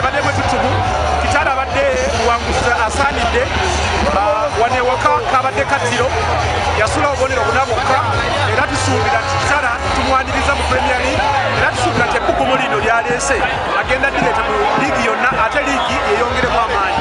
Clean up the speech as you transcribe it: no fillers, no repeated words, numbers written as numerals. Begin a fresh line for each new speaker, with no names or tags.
ebadde bwetutubu Kitala abadde buwanguzi asaanidde wane waka kabadde Kattiro yasula obubonero buna bwokka era tusuubira nti Kitala tumwaniriza mu Premier League era tusuubira nti ebbugumu lino lyaleese agenda direeta mu liigi yonna ate liigi yeyongeremu amaanyi.